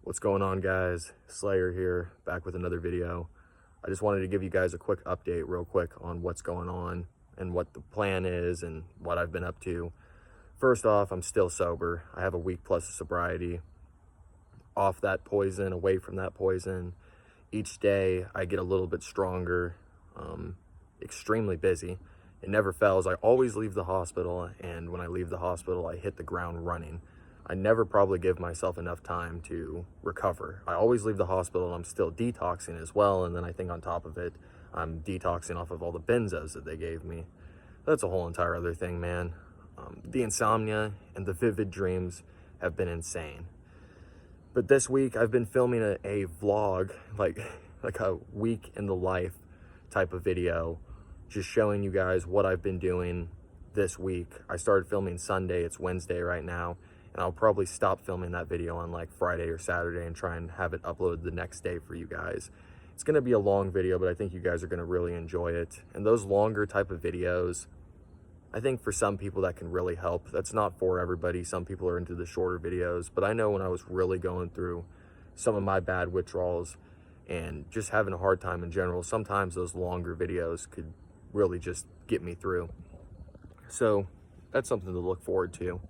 What's going on, guys? Slayer here, back with another video. I just wanted to give you guys a quick update real quick on what's going on and what the plan is and what I've been up to. First off, I'm still sober. I have a week plus of sobriety. Off that poison, away from that poison. Each day I get a little bit stronger, extremely busy. It never fails. I always leave the hospital, and when I leave the hospital, I hit the ground running. I never probably give myself enough time to recover. I always leave the hospital and I'm still detoxing as well, and then I think on top of it, I'm detoxing off of all the benzos that they gave me. That's a whole entire other thing, man. The insomnia and the vivid dreams have been insane. But this week I've been filming a vlog, like a week in the life type of video, just showing you guys what I've been doing this week. I started filming Sunday, it's Wednesday right now, and I'll probably stop filming that video on like Friday or Saturday and try and have it uploaded the next day for you guys. It's gonna be a long video, but I think you guys are gonna really enjoy it. And those longer type of videos, I think for some people that can really help. That's not for everybody. Some people are into the shorter videos, but I know when I was really going through some of my bad withdrawals and just having a hard time in general, sometimes those longer videos could really just get me through. So that's something to look forward to.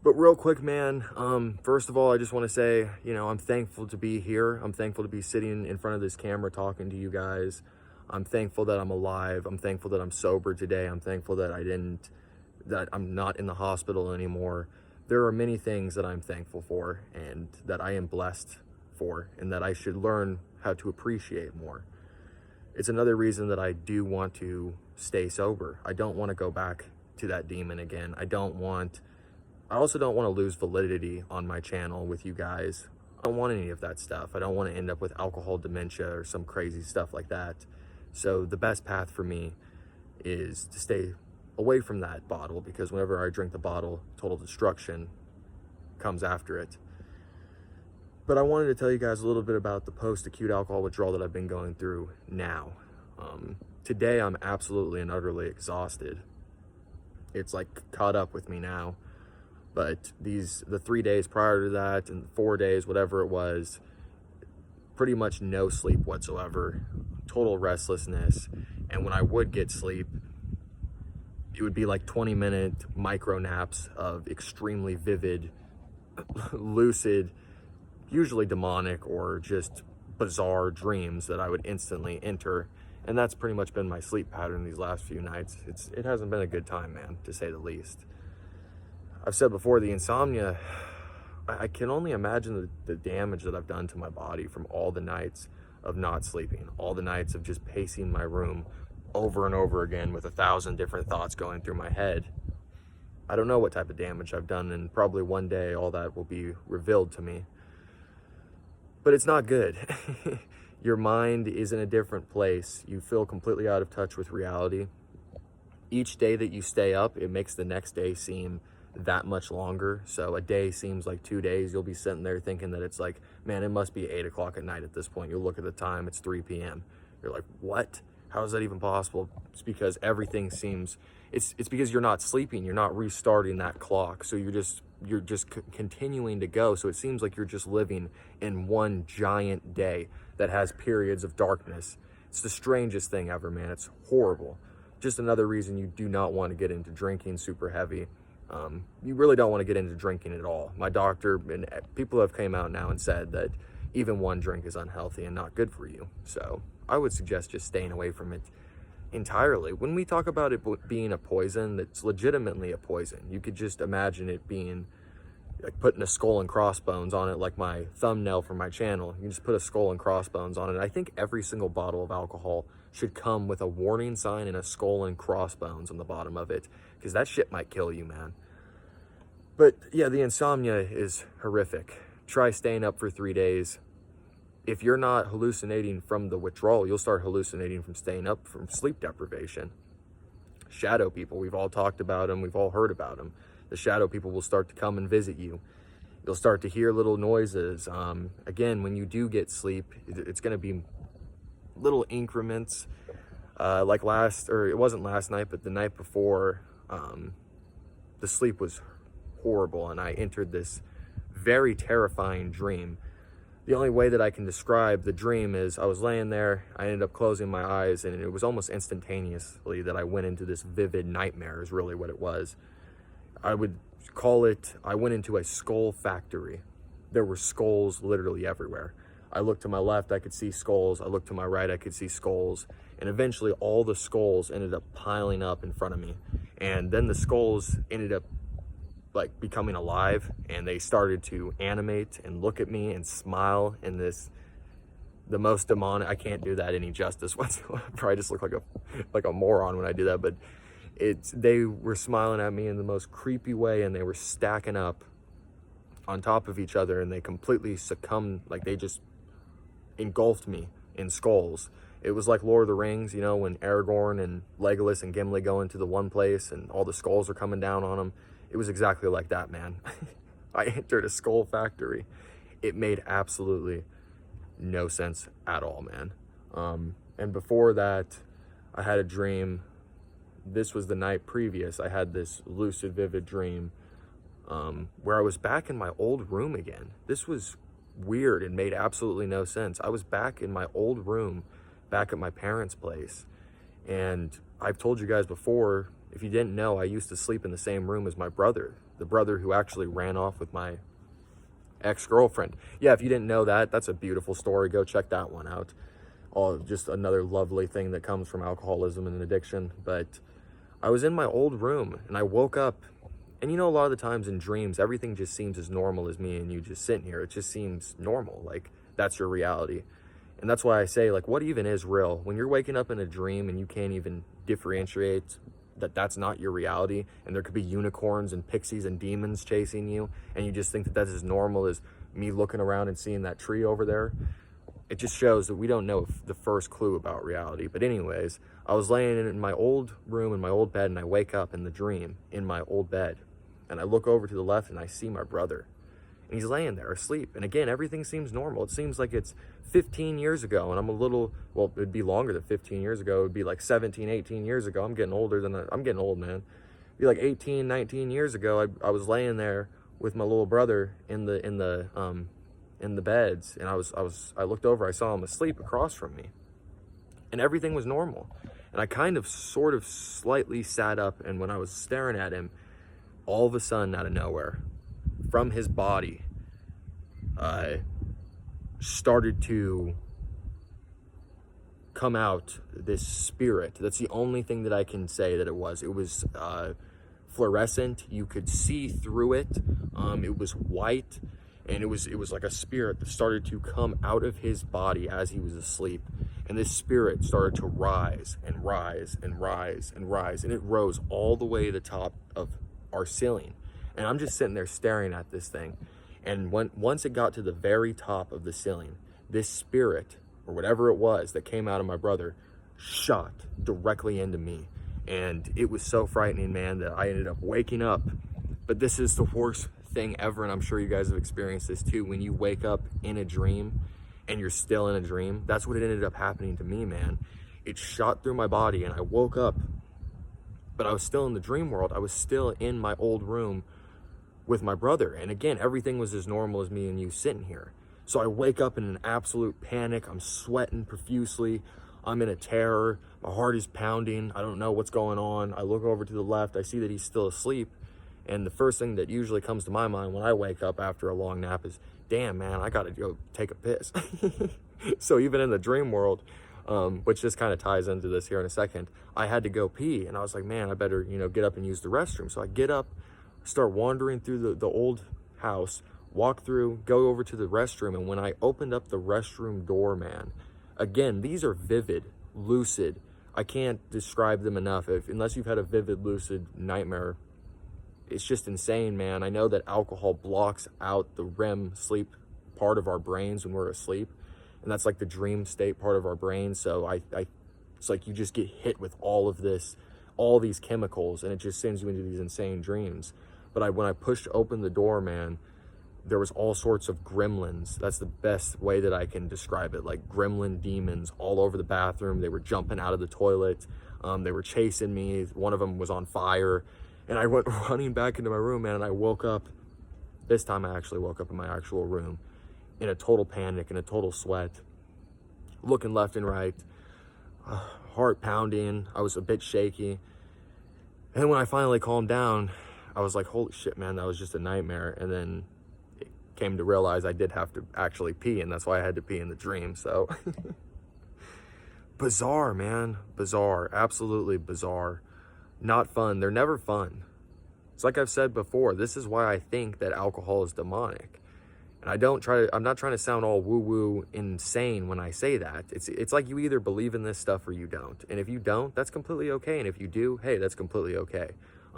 But real quick, man, first of all, I just want to say, I'm thankful to be here. I'm thankful to be sitting in front of this camera talking to you guys. I'm thankful that I'm alive. I'm thankful that I'm sober today. I'm thankful that I'm not in the hospital anymore. There are many things that I'm thankful for and that I am blessed for and that I should learn how to appreciate more. It's another reason that I do want to stay sober. I don't want to go back to that demon again. I also don't want to lose validity on my channel with you guys. I don't want any of that stuff. I don't want to end up with alcohol dementia or some crazy stuff like that. So the best path for me is to stay away from that bottle, because whenever I drink the bottle, total destruction comes after it. But I wanted to tell you guys a little bit about the post-acute alcohol withdrawal that I've been going through now. Today I'm absolutely and utterly exhausted. It's like caught up with me now. But the 3 days prior to that and 4 days, whatever it was, pretty much no sleep whatsoever, total restlessness. And when I would get sleep, it would be like 20-minute micro naps of extremely vivid, lucid, usually demonic or just bizarre dreams that I would instantly enter. And that's pretty much been my sleep pattern these last few nights. It hasn't been a good time, man, to say the least. I've said before, the insomnia, I can only imagine the damage that I've done to my body from all the nights of not sleeping, all the nights of just pacing my room over and over again with 1,000 different thoughts going through my head. I don't know what type of damage I've done, and probably one day all that will be revealed to me. But it's not good. Your mind is in a different place. You feel completely out of touch with reality. Each day that you stay up, it makes the next day seem that much longer. So a day seems like 2 days. You'll be sitting there thinking that it's like, man, it must be 8 o'clock at night at this point. You'll look at the time, it's 3 p.m. You're like, what? How is that even possible? It's because everything seems, it's because you're not sleeping. You're not restarting that clock. So you're just continuing to go. So it seems like you're just living in one giant day that has periods of darkness. It's the strangest thing ever, man. It's horrible. Just another reason you do not want to get into drinking super heavy. You really don't want to get into drinking at all. My doctor and people have came out now and said that even one drink is unhealthy and not good for you. So I would suggest just staying away from it entirely. When we talk about it being a poison, that's legitimately a poison. You could just imagine it being like putting a skull and crossbones on it, like my thumbnail for my channel. You can just put a skull and crossbones on it. I think every single bottle of alcohol should come with a warning sign and a skull and crossbones on the bottom of it, because that shit might kill you, man. But yeah, the insomnia is horrific. Try staying up for 3 days. If you're not hallucinating from the withdrawal, you'll start hallucinating from staying up from sleep deprivation. Shadow people, we've all talked about them, we've all heard about them. The shadow people will start to come and visit you. You'll start to hear little noises. Again, when you do get sleep, it's going to be little increments. Like it wasn't last night, but the night before, the sleep was horrible, and I entered this very terrifying dream. The only way that I can describe the dream is I was laying there, I ended up closing my eyes, and it was almost instantaneously that I went into this vivid nightmare is really what it was. I would call it, I went into a skull factory. There were skulls literally everywhere. I looked to my left, I could see skulls. I looked to my right, I could see skulls. And eventually all the skulls ended up piling up in front of me. And then the skulls ended up like becoming alive, and they started to animate and look at me and smile in this, the most demonic, I can't do that any justice whatsoever. I just look like a moron when I do that, but they were smiling at me in the most creepy way, and they were stacking up on top of each other, and they completely succumbed, like they just engulfed me in skulls. It was like Lord of the Rings, you know, when Aragorn and Legolas and Gimli go into the one place and all the skulls are coming down on them. It was exactly like that, man. I entered a skull factory. It made absolutely no sense at all, man. And before that, I had a dream. This was the night previous. I had this lucid, vivid dream where I was back in my old room again. This was weird and made absolutely no sense. I was back in my old room, back at my parents' place. And I've told you guys before, if you didn't know, I used to sleep in the same room as my brother, the brother who actually ran off with my ex-girlfriend. Yeah, if you didn't know that, that's a beautiful story. Go check that one out. Just another lovely thing that comes from alcoholism and addiction. But I was in my old room and I woke up, and you know, a lot of the times in dreams, everything just seems as normal as me and you just sitting here. It just seems normal, like that's your reality. And that's why I say, like, what even is real? When you're waking up in a dream and you can't even differentiate that that's not your reality, and there could be unicorns and pixies and demons chasing you, and you just think that that's as normal as me looking around and seeing that tree over there, it just shows that we don't know the first clue about reality. But anyways, I was laying in my old room in my old bed, and I wake up in the dream in my old bed, and I look over to the left and I see my brother, and he's laying there asleep. And again, everything seems normal. It seems like it's 15 years ago, and I'm a little, well, it'd be longer than 15 years ago. It'd be like 17, 18 years ago. I'm getting older than I'm getting old, man. It'd be like 18, 19 years ago. I was laying there with my little brother in the beds, and I looked over, I saw him asleep across from me, and everything was normal. And I kind of sort of slightly sat up, and when I was staring at him, all of a sudden, out of nowhere, from his body, started to come out this spirit. That's the only thing that I can say that it was. It was fluorescent. You could see through it. It was white, and it was like a spirit that started to come out of his body as he was asleep. And this spirit started to rise and rise and rise and rise, and it rose all the way to the top of our ceiling. And I'm just sitting there staring at this thing. And once it got to the very top of the ceiling, this spirit, or whatever it was that came out of my brother, shot directly into me. And it was so frightening, man, that I ended up waking up. But this is the worst thing ever, and I'm sure you guys have experienced this too. When you wake up in a dream and you're still in a dream, that's what it ended up happening to me, man. It shot through my body, and I woke up, but I was still in the dream world. I was still in my old room with my brother. And again, everything was as normal as me and you sitting here. So I wake up in an absolute panic. I'm sweating profusely. I'm in a terror. My heart is pounding. I don't know what's going on. I look over to the left. I see that he's still asleep. And the first thing that usually comes to my mind when I wake up after a long nap is, damn, man, I got to go take a piss. So even in the dream world, which just kind of ties into this here in a second, I had to go pee. And I was like, man, I better, get up and use the restroom. So I get up, start wandering through the old house, walk through, go over to the restroom. And when I opened up the restroom door, man, again, these are vivid, lucid. I can't describe them enough. Unless you've had a vivid, lucid nightmare, it's just insane, man. I know that alcohol blocks out the REM sleep part of our brains when we're asleep. And that's like the dream state part of our brain. So it's like you just get hit with all of this, all these chemicals, and it just sends you into these insane dreams. But when I pushed open the door, man, there was all sorts of gremlins. That's the best way that I can describe it. Like gremlin demons all over the bathroom. They were jumping out of the toilet. They were chasing me. One of them was on fire. And I went running back into my room, man, and I woke up This time I actually woke up in my actual room in a total panic, in a total sweat, looking left and right, heart pounding. I was a bit shaky. And when I finally calmed down, I was like, holy shit, man, that was just a nightmare. And then it came to realize I did have to actually pee, and that's why I had to pee in the dream. So bizarre, man. Bizarre. Absolutely bizarre. Not fun. They're never fun. It's like I've said before, this is why I think that alcohol is demonic. And I'm not trying to sound all woo-woo insane when I say that. It's like you either believe in this stuff or you don't. And if you don't, that's completely okay. And if you do, hey, that's completely okay.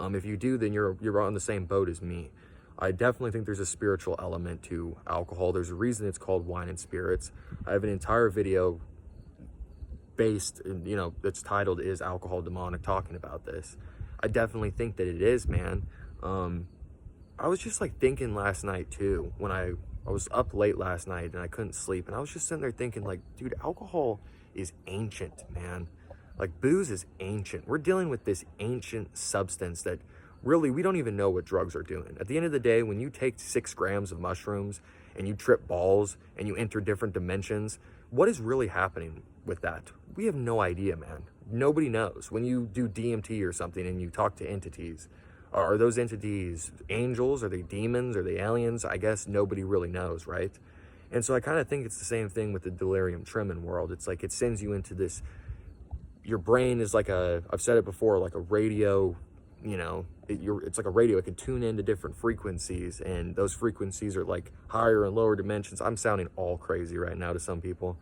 If you do, then you're on the same boat as me. I definitely think there's a spiritual element to alcohol. There's a reason it's called wine and spirits. I have an entire video based, that's titled "Is Alcohol Demonic?" talking about this. I definitely think that it is, man. I was just like thinking last night too, when I was up late last night and I couldn't sleep, and I was just sitting there thinking like, dude, alcohol is ancient, man. Like, booze is ancient. We're dealing with this ancient substance that really we don't even know what drugs are doing. At the end of the day, when you take 6 grams of mushrooms and you trip balls and you enter different dimensions, what is really happening with that? We have no idea, man. Nobody knows. When you do DMT or something and you talk to entities, are those entities angels? Are they demons? Are they aliens? I guess nobody really knows, right? And so I kind of think it's the same thing with the delirium tremens world. It's like it sends you into this, your brain is like I've said it before, like a radio, it's like a radio. It can tune into different frequencies, and those frequencies are like higher and lower dimensions. I'm sounding all crazy right now to some people,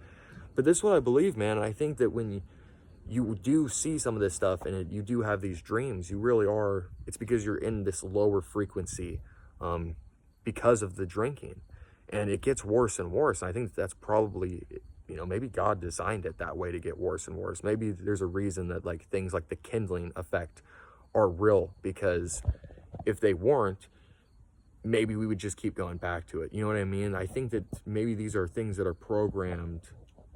but this is what I believe, man. And I think that when you do see some of this stuff and you do have these dreams, you really are, it's because you're in this lower frequency because of the drinking, and it gets worse and worse. And I think that's probably, maybe God designed it that way to get worse and worse. Maybe there's a reason that like things like the kindling effect are real, because if they weren't, maybe we would just keep going back to it. You know what I mean? I think that maybe these are things that are programmed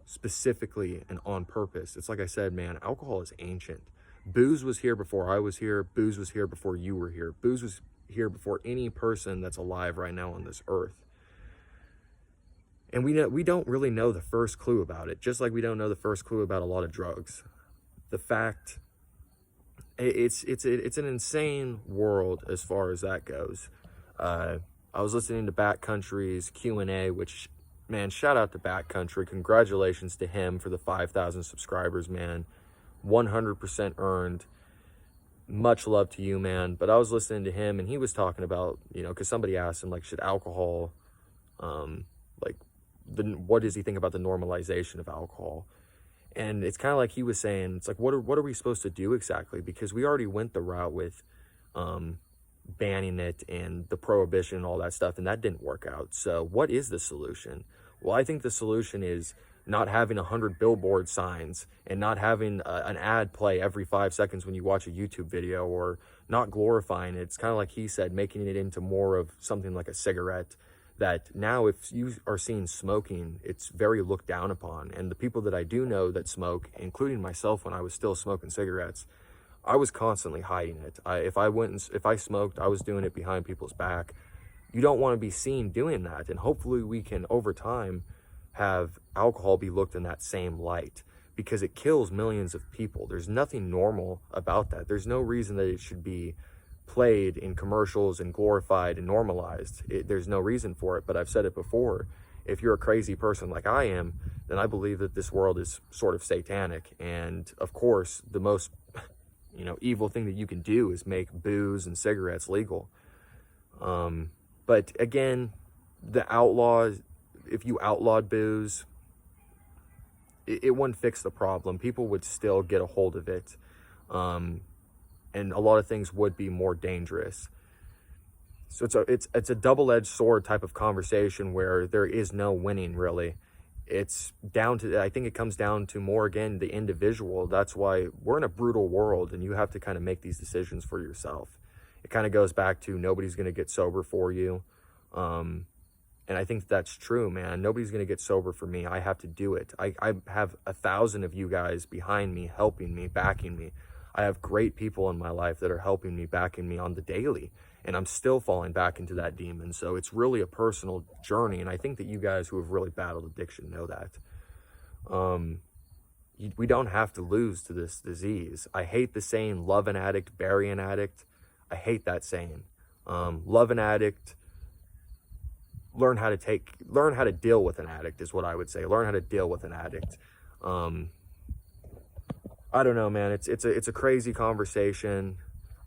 specifically and on purpose. It's like I said, man, alcohol is ancient. Booze was here before I was here. Booze was here before you were here. Booze was here before any person that's alive right now on this earth. And we don't really know the first clue about it, just like we don't know the first clue about a lot of drugs. The fact, it's an insane world as far as that goes. I was listening to Backcountry's Q&A, which, man, shout out to Backcountry. Congratulations to him for the 5,000 subscribers, man. 100% earned. Much love to you, man. But I was listening to him, and he was talking about, because somebody asked him, like, should alcohol, what does he think about the normalization of alcohol? And it's kind of like he was saying, it's like, what are we supposed to do exactly? Because we already went the route with banning it and the prohibition and all that stuff, and that didn't work out. So what is the solution? Well, I think the solution is not having 100 billboard signs and not having an ad play every 5 seconds when you watch a YouTube video, or not glorifying it. It's kind of like he said, making it into more of something like a cigarette, that now if you are seen smoking, it's very looked down upon. And the people that I do know that smoke, including myself when I was still smoking cigarettes, I was constantly hiding it. If I smoked, I was doing it behind people's back. You don't want to be seen doing that. And hopefully we can, over time, have alcohol be looked in that same light, because it kills millions of people. There's nothing normal about that. There's no reason that it should be played in commercials and glorified and normalized. There's no reason for it. But I've said it before, if you're a crazy person like I am, then I believe that this world is sort of satanic. And of course, the most evil thing that you can do is make booze and cigarettes legal. But again, if you outlawed booze, it wouldn't fix the problem. People would still get a hold of it. And a lot of things would be more dangerous. So it's a double-edged sword type of conversation where there is no winning, really. It's down to, I think it comes down to more, again, the individual. That's why we're in a brutal world, and you have to kind of make these decisions for yourself. It kind of goes back to nobody's going to get sober for you. And I think that's true, man. Nobody's going to get sober for me. I have to do it. I have 1,000 of you guys behind me, helping me, backing me. I have great people in my life that are helping me, backing me on the daily. and I'm still falling back into that demon. So it's really a personal journey, and I think that you guys who have really battled addiction know that. We don't have to lose to this disease. I hate the saying, love an addict, bury an addict. I hate that saying. Love an addict, learn how to deal with an addict is what I would say. Learn how to deal with an addict. I don't know, man. It's a crazy conversation.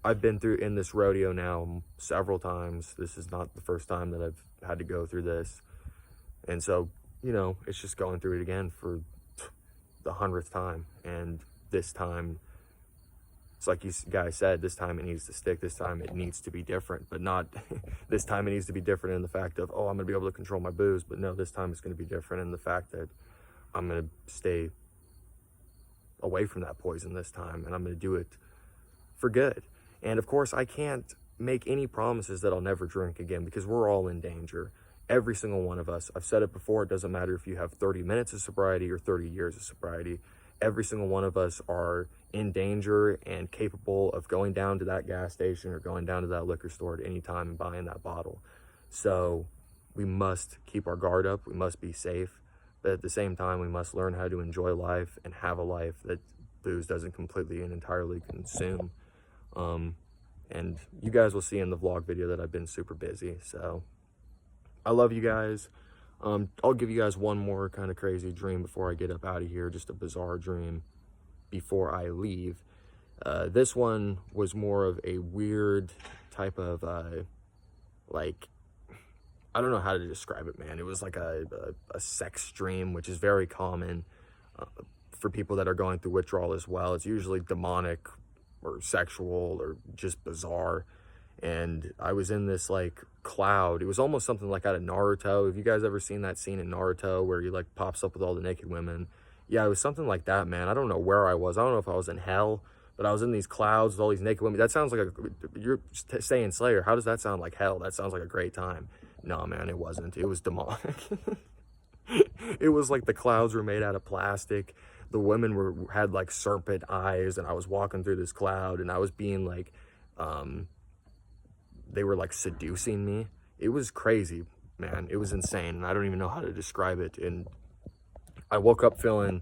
I've been through in this rodeo now several times. This is not the first time that I've had to go through this. And so, you know, it's just going through it again for the 100th time. And this time, it's like you guys said, this time it needs to stick. This time it needs to be different, but not this time it needs to be different in the fact of, oh, I'm going to be able to control my booze. But no, this time it's going to be different in the fact that I'm going to stay away from that poison this time, and I'm going to do it for good. And of course, I can't make any promises that I'll never drink again, because we're all in danger. Every single one of us. I've said it before, it doesn't matter if you have 30 minutes of sobriety or 30 years of sobriety. Every single one of us are in danger and capable of going down to that gas station or going down to that liquor store at any time and buying that bottle. So we must keep our guard up. We must be safe. But at the same time, we must learn how to enjoy life and have a life that booze doesn't completely and entirely consume. And you guys will see in the vlog video that I've been super busy. So I love you guys. I'll give you guys one more kind of crazy dream before I get up out of here. Just a bizarre dream before I leave. This one was more of a weird type of, like, I don't know how to describe it, man. It was like a sex dream, which is very common for people that are going through withdrawal as well. It's usually demonic or sexual or just bizarre. And I was in this like cloud. It was almost something like out of Naruto. Have you guys ever seen that scene in Naruto where he like pops up with all the naked women? Yeah, it was something like that, man. I don't know where I was. I don't know if I was in hell, but I was in these clouds with all these naked women. That sounds like you're saying Slayer. How does that sound like hell? That sounds like a great time. No, man, it wasn't. It was demonic. It was like the clouds were made out of plastic. The women had like serpent eyes, and I was walking through this cloud, and I was being like, they were like seducing me. It was crazy, man. It was insane, and I don't even know how to describe it. And I woke up feeling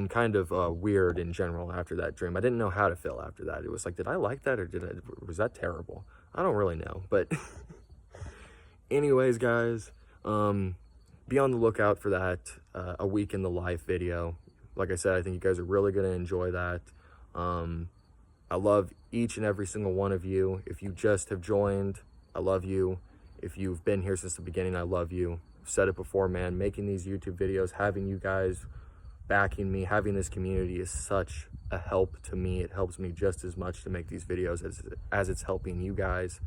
kind of weird in general after that dream. I didn't know how to feel after that. It was like, did I like that, or was that terrible? I don't really know, but anyways, guys, be on the lookout for that a week in the life video. Like I said, I think you guys are really going to enjoy that. I love each and every single one of you. If you just have joined, I love you. If you've been here since the beginning, I love you. I've said it before, man. Making these YouTube videos, having you guys backing me, having this community is such a help to me. It helps me just as much to make these videos as it's helping you guys.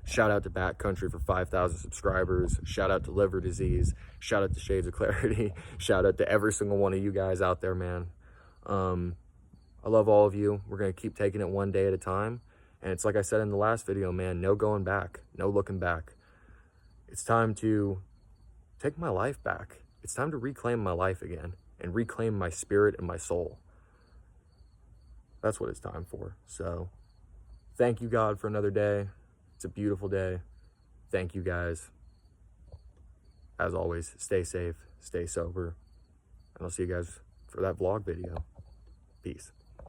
Shout out to Backcountry for 5,000 subscribers. Shout out to Liver Disease. Shout out to Shades of Clarity. Shout out to every single one of you guys out there, man. I love all of you. We're going to keep taking it one day at a time. And it's like I said in the last video, man, no going back, no looking back. It's time to take my life back. It's time to reclaim my life again and reclaim my spirit and my soul. That's what it's time for. So thank you, God, for another day. It's a beautiful day. Thank you, guys. As always, stay safe, stay sober, and I'll see you guys for that vlog video. Peace.